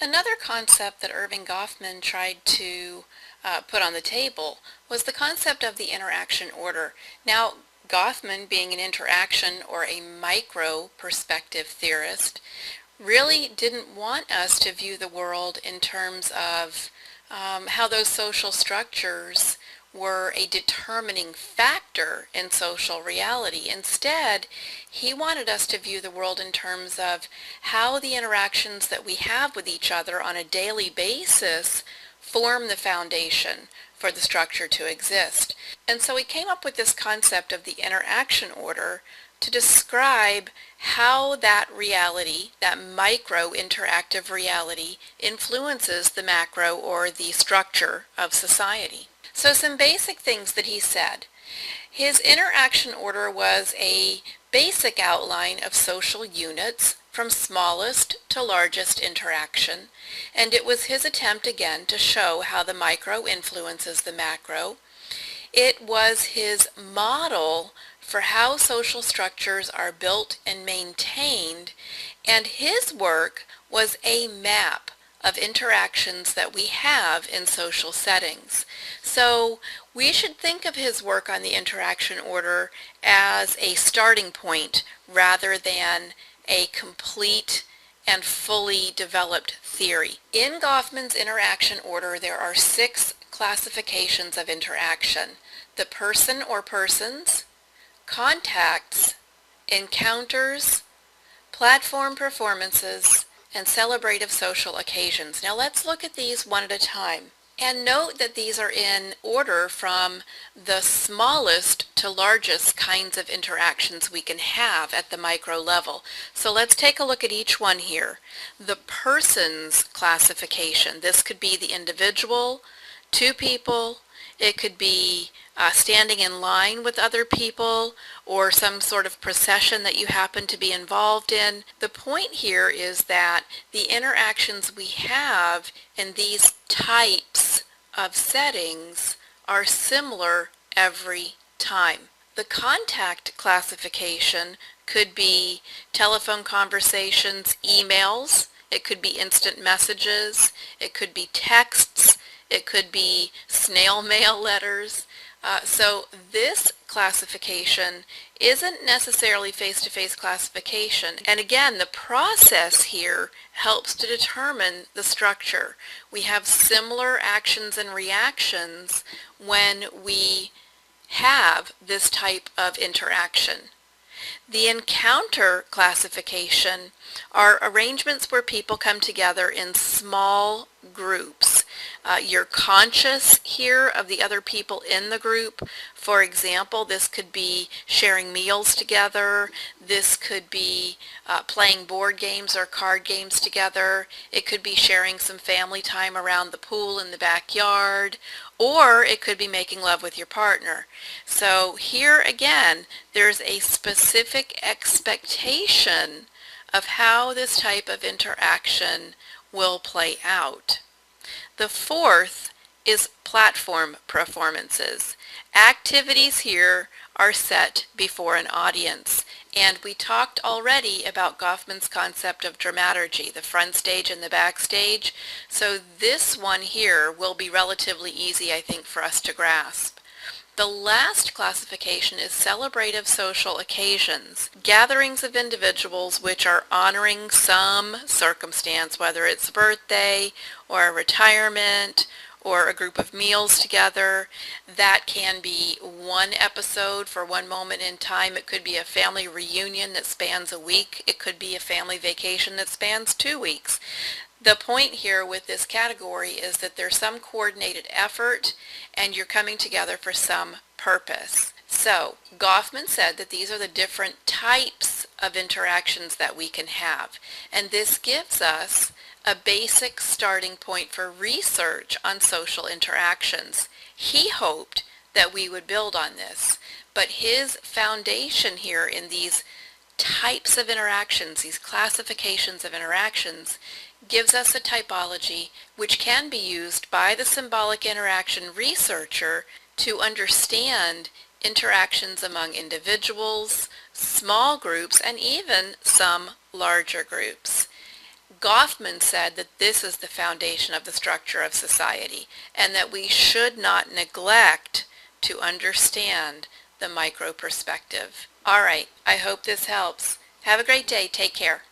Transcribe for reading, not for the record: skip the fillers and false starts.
Another concept that Irving Goffman tried to put on the table was the concept of the interaction order. Now, Goffman, being an interaction or a micro perspective theorist, really didn't want us to view the world in terms of how those social structures were a determining factor in social reality. Instead, he wanted us to view the world in terms of how the interactions that we have with each other on a daily basis form the foundation for the structure to exist. And so he came up with this concept of the interaction order to describe how that reality, that micro interactive reality, influences the macro or the structure of society. So some basic things that he said. His interaction order was a basic outline of social units from smallest to largest interaction, and it was his attempt again to show how the micro influences the macro. It was his model for how social structures are built and maintained, and his work was a map of interactions that we have in social settings. So we should think of his work on the interaction order as a starting point rather than a complete and fully developed theory. In Goffman's interaction order, there are 6 classifications of interaction: the person or persons, contacts, encounters, platform performances, and celebrative social occasions. Now let's look at these one at a time. And note that these are in order from the smallest to largest kinds of interactions we can have at the micro level. So let's take a look at each one here. The persons classification. This could be the individual, 2 people. It could be standing in line with other people or some sort of procession that you happen to be involved in. The point here is that the interactions we have in these types of settings are similar every time. The contact classification could be telephone conversations, emails, it could be instant messages, it could be texts, it could be snail mail letters. So this classification isn't necessarily face-to-face classification. And again, the process here helps to determine the structure. We have similar actions and reactions when we have this type of interaction. The encounter classification are arrangements where people come together in small groups. You're conscious here of the other people in the group. For example, this could be sharing meals together. This could be playing board games or card games together. It could be sharing some family time around the pool in the backyard, or it could be making love with your partner. So here again, there's a specific expectation of how this type of interaction will play out. The 4th is platform performances. Activities here are set before an audience. And we talked already about Goffman's concept of dramaturgy, the front stage and the backstage. So this one here will be relatively easy, I think, for us to grasp. The last classification is celebrative social occasions, gatherings of individuals which are honoring some circumstance, whether it's a birthday or a retirement or a group of meals together. That can be one episode for one moment in time. It could be a family reunion that spans a week. It could be a family vacation that spans 2 weeks. The point here with this category is that there's some coordinated effort and you're coming together for some purpose. So Goffman said that these are the different types of interactions that we can have, and this gives us a basic starting point for research on social interactions. He hoped that we would build on this, but his foundation here in these types of interactions, these classifications of interactions, gives us a typology which can be used by the symbolic interaction researcher to understand interactions among individuals, small groups, and even some larger groups. Goffman said that this is the foundation of the structure of society, and that we should not neglect to understand the micro perspective. All right, I hope this helps. Have a great day. Take care.